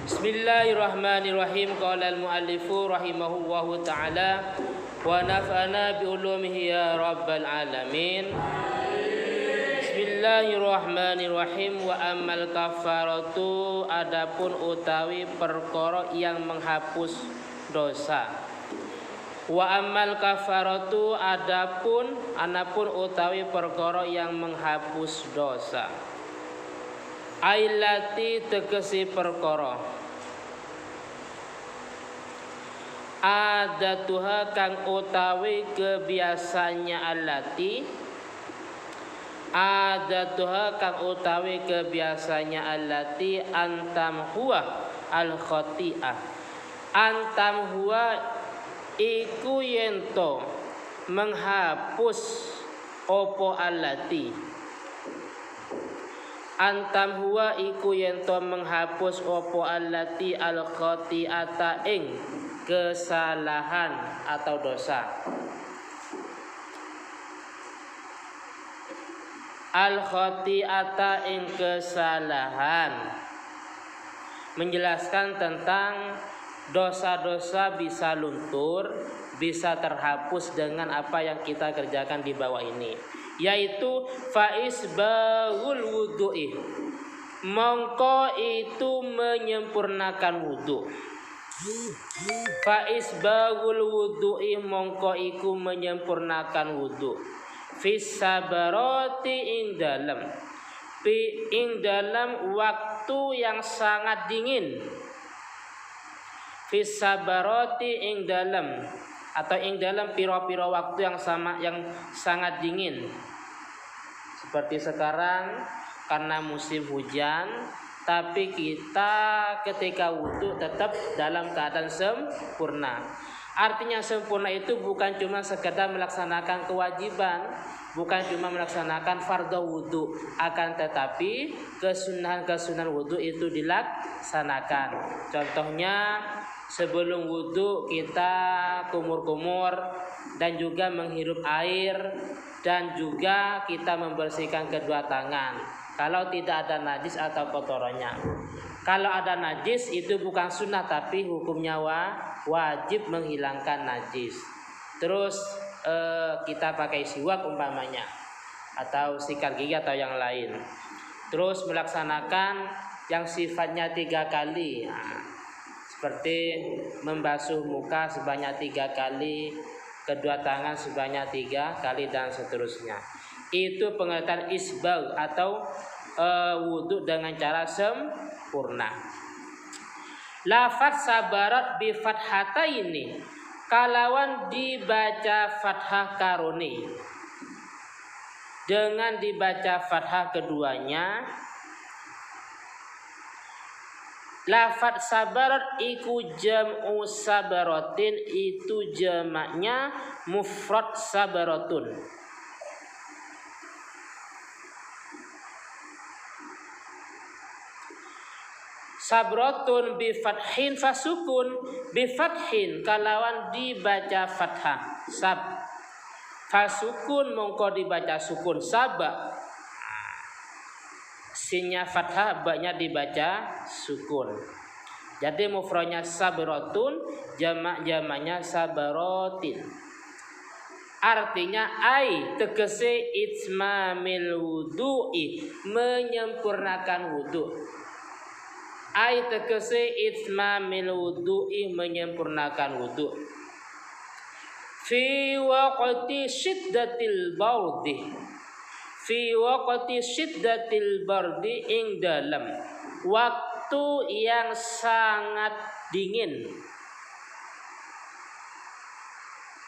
Bismillahirrahmanirrahim. Qala al-muallifu rahimahullahu ta'ala wa nafa'ana bi ulumihi ya rabbal alamin. Bismillahirrahmanirrahim. Wa ammal kafaratu, adapun utawi perkara yang menghapus dosa. Wa ammal kafaratu, adapun utawi perkara yang menghapus dosa. Ailati tegesi perkara adatuha kang utawi kebiasaannya allati antam huwa al khati'ah antam huwa iku yento menghapus opo allati antam huwa iku yento menghapus opo allati al khati'ata ing kesalahan atau dosa. Al khati'ata ing kesalahan menjelaskan tentang dosa-dosa bisa luntur, bisa terhapus dengan apa yang kita kerjakan di bawah ini, yaitu faisbahul wudu'i, mongko itu menyempurnakan wudu. Faisbahul wudu'i, mongko iku menyempurnakan wudu. Fis sabarati, ing dalam waktu yang sangat dingin. Fis sabarati, ing dalam piro-piro waktu yang sangat dingin. Seperti sekarang karena musim hujan, tapi kita ketika wudhu tetap dalam keadaan sempurna. Artinya sempurna itu bukan cuma sekedar melaksanakan kewajiban, bukan cuma melaksanakan fardhu wudhu, akan tetapi kesunahan wudhu itu dilaksanakan. Contohnya sebelum wudhu kita kumur-kumur dan juga menghirup air, dan juga kita membersihkan kedua tangan kalau tidak ada najis atau kotorannya. Kalau ada najis itu bukan sunnah, tapi hukumnya wajib menghilangkan najis. Terus kita pakai siwak umpamanya, atau sikat gigi atau yang lain. Terus melaksanakan yang sifatnya 3 kali. Seperti membasuh muka sebanyak 3 kali, kedua tangan sebanyak 3 kali, dan seterusnya. Itu pengertian isbal atau wudhu dengan cara sempurna. Lafaz sabarat bi fathataini, kalawan dibaca fathah karoni, dengan dibaca fathah keduanya. Lafaz sabarat iku jam'u sabaratin, itu jamaknya mufrad sabaratun. Sabratun bi fathin fasukun, bi fathin kalawan dibaca fathah sab, fasukun mongko dibaca sukun saba, sinnya fathah, ba-nya dibaca sukun. Jadi mufradnya sabratun, jamaknya sabaratin. Artinya ai tegese itmamil wudu'i, menyempurnakan wudu. Ai tegese itmamil wudu'i, menyempurnakan wudu. Fi waqti syiddatil bardi, fi waqti syiddatil bardi, ing dalam waktu yang sangat dingin.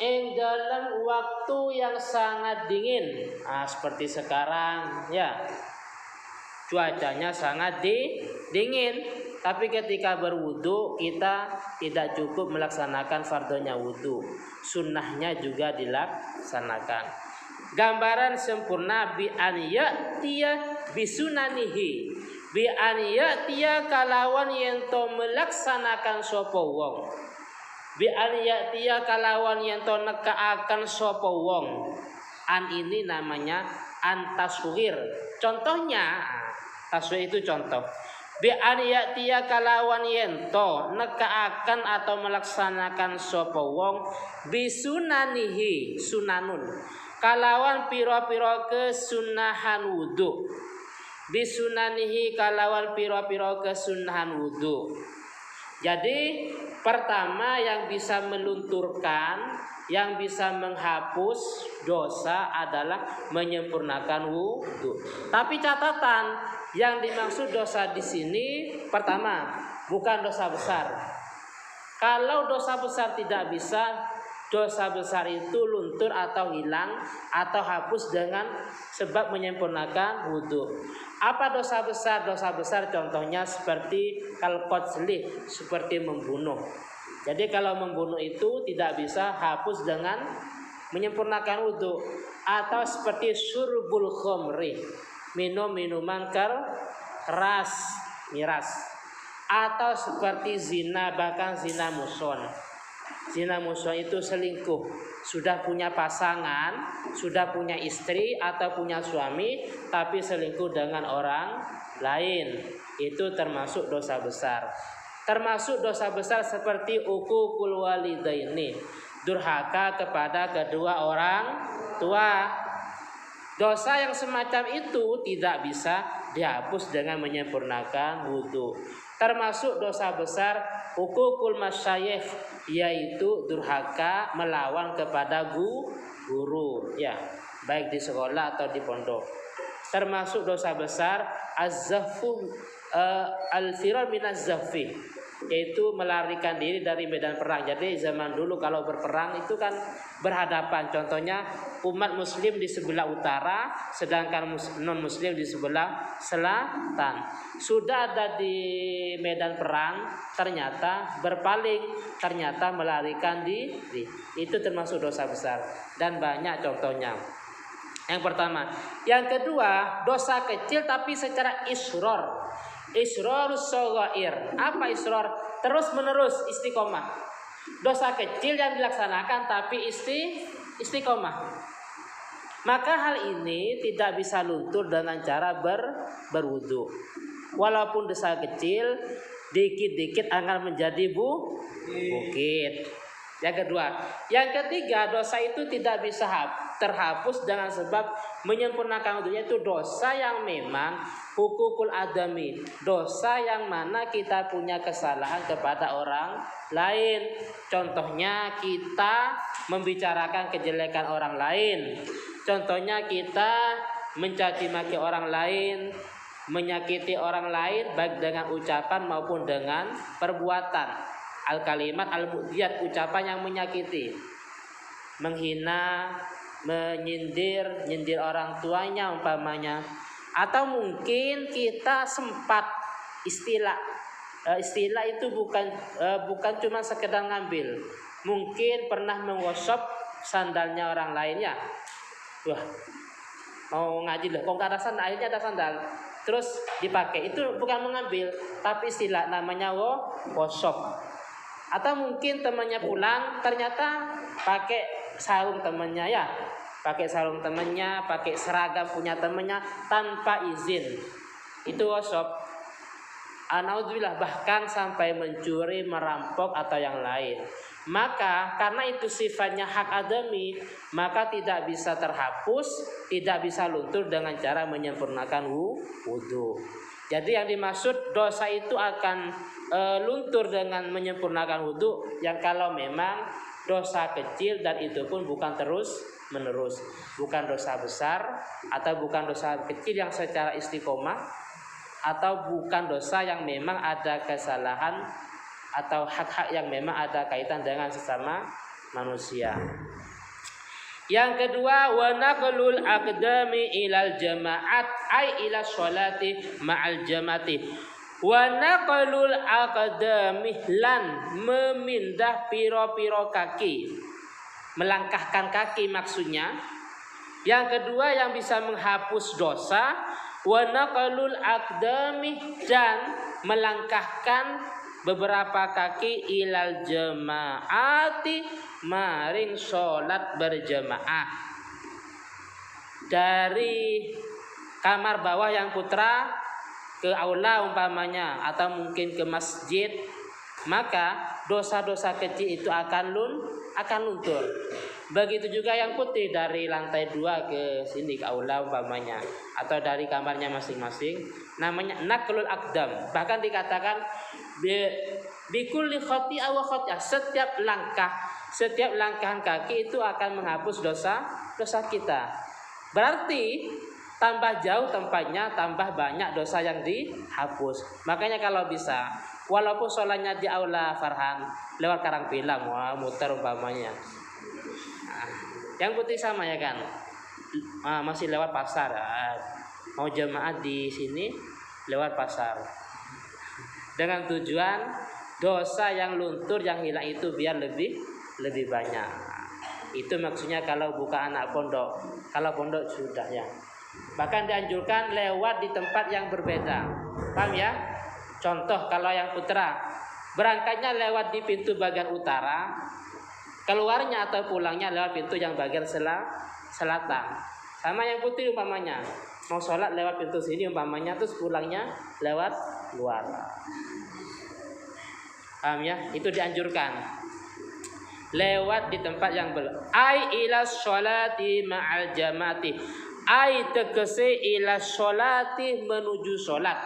Ing dalam waktu yang sangat dingin. Seperti sekarang ya, cuacanya sangat dingin, tapi ketika berwudu kita tidak cukup melaksanakan fardhunya wudu, sunnahnya juga dilaksanakan. Gambaran sempurna bi an ya'tiya bisunanihi, bi an ya'tiya kalawan yento melaksanakan sapa wong, bi an ya'tiya kalawan yento nekaaken sapa wong. An ini namanya an taswir. Contohnya taswir itu contoh. bi an ya'tiya kalawan yento nekaaken atau melaksanakan sapa wong bisunanihi sunanun kalawan pira-pira kesunahan wudu bisunanihi kalawan pira-pira kesunahan wudu. Jadi pertama yang bisa melunturkan, yang bisa menghapus dosa adalah menyempurnakan wudu. Tapi catatan, yang dimaksud dosa di sini pertama bukan dosa besar. Kalau dosa besar tidak bisa, dosa besar itu luntur atau hilang atau hapus dengan sebab menyempurnakan wudu. Apa dosa besar? Dosa besar contohnya seperti kalqotsli, seperti membunuh. Jadi kalau membunuh itu tidak bisa hapus dengan menyempurnakan wudu. Atau seperti syurbul khomri, minum minuman keras, miras. Atau seperti zina, bahkan zina muson. Zina muson itu selingkuh, sudah punya pasangan, sudah punya istri atau punya suami, tapi selingkuh dengan orang lain. Itu termasuk dosa besar. Termasuk dosa besar seperti uququl walidaini, durhaka kepada kedua orang tua. Dosa yang semacam itu tidak bisa dihapus dengan menyempurnakan wudu. Termasuk dosa besar uququl masyayikh, yaitu durhaka melawan kepada guru, ya, baik di sekolah atau di pondok. Termasuk dosa besar az-zahfu al-firar minaz zahfi, yaitu melarikan diri dari medan perang. Jadi zaman dulu kalau berperang itu kan berhadapan. Contohnya umat muslim di sebelah utara, sedangkan non muslim di sebelah selatan. Sudah ada di medan perang, ternyata berpaling, ternyata melarikan diri. Itu termasuk dosa besar dan banyak contohnya. Yang pertama. Yang kedua, dosa kecil tapi secara isror. Isrorus shaghair. Apa isror? Terus menerus istiqomah. Dosa kecil yang dilaksanakan tapi istiqomah. Maka hal ini tidak bisa luntur dengan cara berwudu. Walaupun dosa kecil, dikit-dikit akan menjadi bukit. Yang kedua, yang ketiga, dosa itu tidak bisa terhapus dengan sebab menyempurnakan wudunya. Itu dosa yang memang hukukul adami, dosa yang mana kita punya kesalahan kepada orang lain. Contohnya kita membicarakan kejelekan orang lain. Contohnya kita mencaci maki orang lain, menyakiti orang lain baik dengan ucapan maupun dengan perbuatan. Al-kalimat al-mu'diyat, ucapan yang menyakiti, menghina, nyindir orang tuanya umpamanya. Atau mungkin kita sempat istilah itu bukan cuma sekedar ngambil, mungkin pernah menggosok sandalnya orang lainnya. Wah, mau ngaji loh, kok nggak ada sandal, akhirnya ada sandal, terus dipakai. Itu bukan mengambil, tapi istilah namanya gosok. Atau mungkin temannya pulang, ternyata pakai sarung temannya, ya, pakai sarung temannya, pakai seragam punya temannya tanpa izin. Itu gosok. Anaudzubillah, bahkan sampai mencuri, merampok atau yang lain. Maka karena itu sifatnya hak adami, maka tidak bisa terhapus, tidak bisa luntur dengan cara menyempurnakan wudu. Jadi yang dimaksud dosa itu akan luntur dengan menyempurnakan wudu yang kalau memang dosa kecil dan itu pun bukan terus menerus, bukan dosa besar atau bukan dosa kecil yang secara istiqomah, atau bukan dosa yang memang ada kesalahan atau hak-hak yang memang ada kaitan dengan sesama manusia. Yang kedua, wa naqlul aqdami ilal jama'at ay ila sholati ma'al jamati. Wa naqlul aqdami lan memindah piro-piro kaki, melangkahkan kaki maksudnya. Yang kedua yang bisa menghapus dosa, wa naqlul aqdami, dan melangkahkan beberapa kaki ilal jama'ati, maring sholat berjamaah. Dari kamar bawah yang putra ke aula umpamanya atau mungkin ke masjid, maka dosa-dosa kecil itu akan luntur. Begitu juga yang putih dari lantai 2 ke sini ke aula umpamanya atau dari kamarnya masing-masing, namanya naklul akdam. Bahkan dikatakan bikulli khati'ah wa khati'ah, setiap langkahan kaki itu akan menghapus dosa kita. Berarti tambah jauh tempatnya, tambah banyak dosa yang dihapus. Makanya kalau bisa, walaupun sholatnya di aula Farhan, lewat Karangpilang, wah muter umpamanya. Yang putih sama ya kan, masih lewat pasar. Mau jemaah di sini lewat pasar. Dengan tujuan dosa yang luntur, yang hilang itu biar lebih banyak. Itu maksudnya kalau bukan anak pondok. Kalau pondok sudah ya. Bahkan dianjurkan lewat di tempat yang berbeda. Paham ya? Contoh kalau yang putra berangkatnya lewat di pintu bagian utara, keluarnya atau pulangnya lewat pintu yang bagian selatan. Sama yang putih umpamanya, mau sholat lewat pintu sini umpamanya, terus pulangnya lewat luar. Paham ya? Itu dianjurkan. Lewat di tempat yang ai ila sholati ma'al jamaati. Ai tegese ila sholati menuju sholat.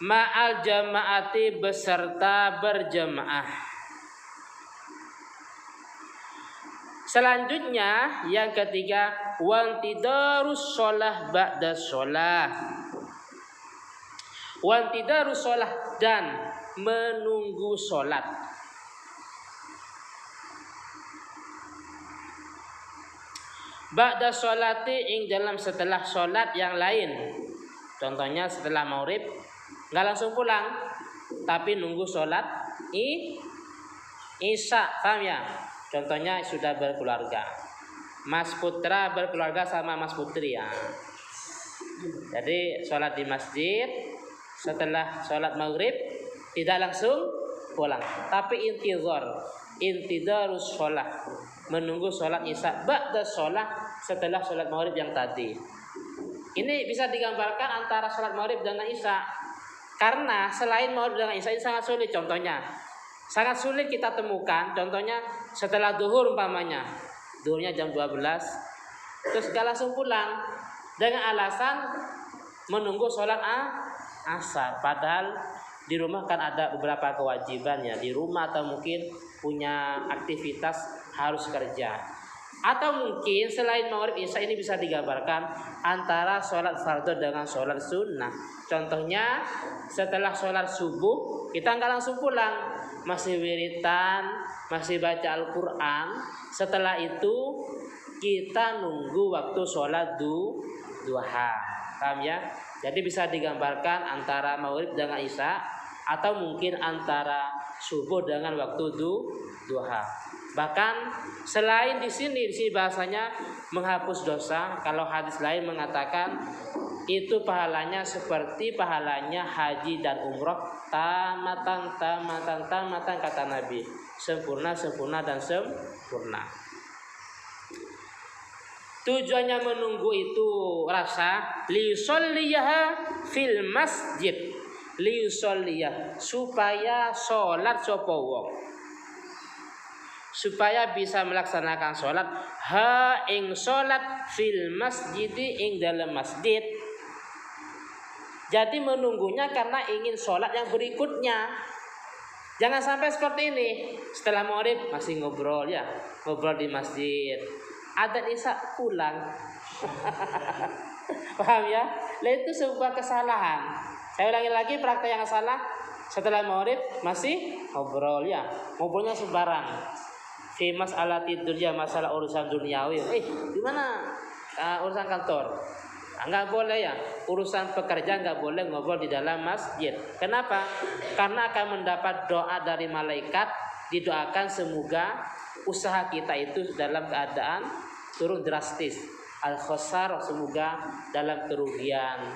Ma'al jamaati beserta berjamaah. Selanjutnya yang ketiga, wantidarus sholah ba'da sholah. Wantidarus sholah dan menunggu sholat. Ba'da sholati ing dalam setelah sholat yang lain. Contohnya setelah maghrib nggak langsung pulang, tapi nunggu sholat isya, paham ya? Contohnya sudah berkeluarga, Mas Putra berkeluarga sama Mas Putri ya. Jadi sholat di masjid, setelah sholat maghrib tidak langsung pulang, tapi intidarus sholat, menunggu sholat isya ba'da sholat, setelah sholat maghrib yang tadi. Ini bisa digambarkan antara sholat maghrib dengan isya, karena selain maghrib dengan isya ini sangat sulit. Contohnya sangat sulit kita temukan, contohnya setelah duhur umpamanya, duhurnya jam 12, terus gak langsung pulang dengan alasan menunggu sholat asar. Padahal di rumah kan ada beberapa kewajiban ya, di rumah atau mungkin punya aktivitas harus kerja. Atau mungkin selain maghrib isya ini bisa digambarkan antara sholat fardhu dengan sholat sunnah. Contohnya setelah sholat subuh kita nggak langsung pulang, masih wiritan, masih baca Al-Quran. Setelah itu kita nunggu waktu sholat duha. Paham ya? Jadi bisa digambarkan antara maghrib dengan isya, atau mungkin antara subuh dengan waktu duha. Bahkan selain di sini bahasanya menghapus dosa. Kalau hadis lain mengatakan itu pahalanya seperti pahalanya haji dan umroh, tamatan kata Nabi, sempurna dan sempurna. Tujuannya menunggu itu rasa liusolliyaha fil masjid, liusolliyah supaya sholat sapa wong, supaya bisa melaksanakan sholat ing sholat fil masjid, ing dalam masjid. Jadi menunggunya karena ingin sholat yang berikutnya. Jangan sampai seperti ini, setelah maghrib masih ngobrol di masjid, adzan isya pulang. Paham ya? Itu sebuah kesalahan. Saya ulangi lagi, praktek yang salah. Setelah maghrib masih ngobrolnya sembarang. Fi mas'alati dunya, masalah urusan duniawi. Gimana urusan kantor? Enggak boleh ya. Urusan pekerjaan enggak boleh ngobrol di dalam masjid. Kenapa? Karena akan mendapat doa dari malaikat, didoakan semoga usaha kita itu dalam keadaan turun drastis. Al-khosar, semoga dalam kerugian.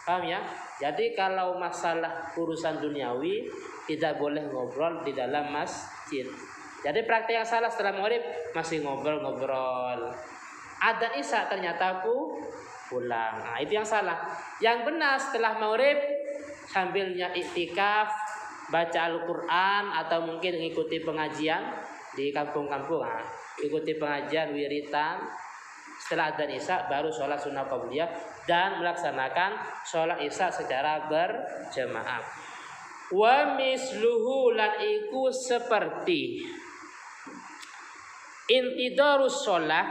Paham ya? Jadi kalau masalah urusan duniawi tidak boleh ngobrol di dalam masjid. Jadi praktek yang salah, setelah maghrib masih ngobrol. Adzan isya ternyata pulang. Nah, itu yang salah. Yang benar setelah maghrib sambilnya iktikaf, baca Al-Quran atau mungkin mengikuti pengajian di kampung-kampung. Nah, ikuti pengajian wiritan. Setelah adzan isya baru sholat sunnah qabliyah dan melaksanakan sholat isya secara berjamaah. Wa misluhu lan iku seperti intidarus sholat,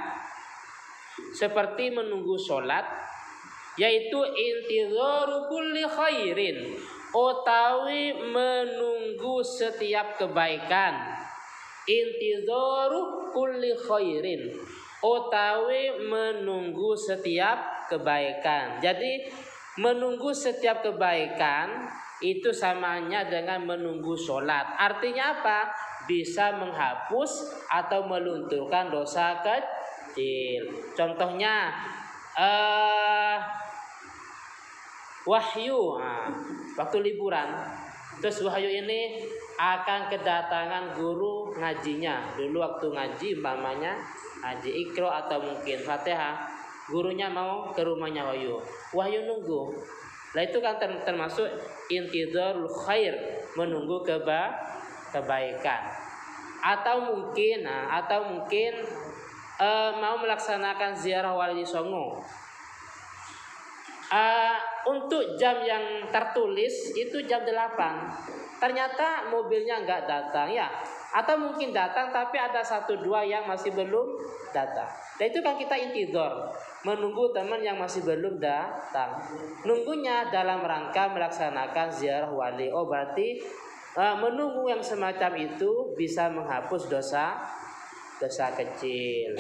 seperti menunggu sholat, yaitu intidaru kulli khairin, utawi menunggu setiap kebaikan. Intidaru kulli khairin, utawi menunggu setiap kebaikan. Jadi menunggu setiap kebaikan itu samanya dengan menunggu sholat. Artinya apa? Bisa menghapus atau melunturkan dosa kecil. Contohnya wahyu, waktu liburan. Terus wahyu ini akan kedatangan guru ngajinya. Dulu waktu ngaji umpamanya ngaji Iqra atau mungkin Fatihah, gurunya mau ke rumahnya Wahyu nunggu. Nah itu kan termasuk intidarul khair, menunggu kebaikan. Atau mungkin mau melaksanakan ziarah Wali Songo. Untuk jam yang tertulis itu jam 8. Ternyata mobilnya nggak datang ya. Atau mungkin datang tapi ada 1-2 yang masih belum datang. Dan itu kan kita intidor, menunggu teman yang masih belum datang. Nunggunya dalam rangka melaksanakan ziarah wali. Oh berarti menunggu yang semacam itu bisa menghapus dosa kecil.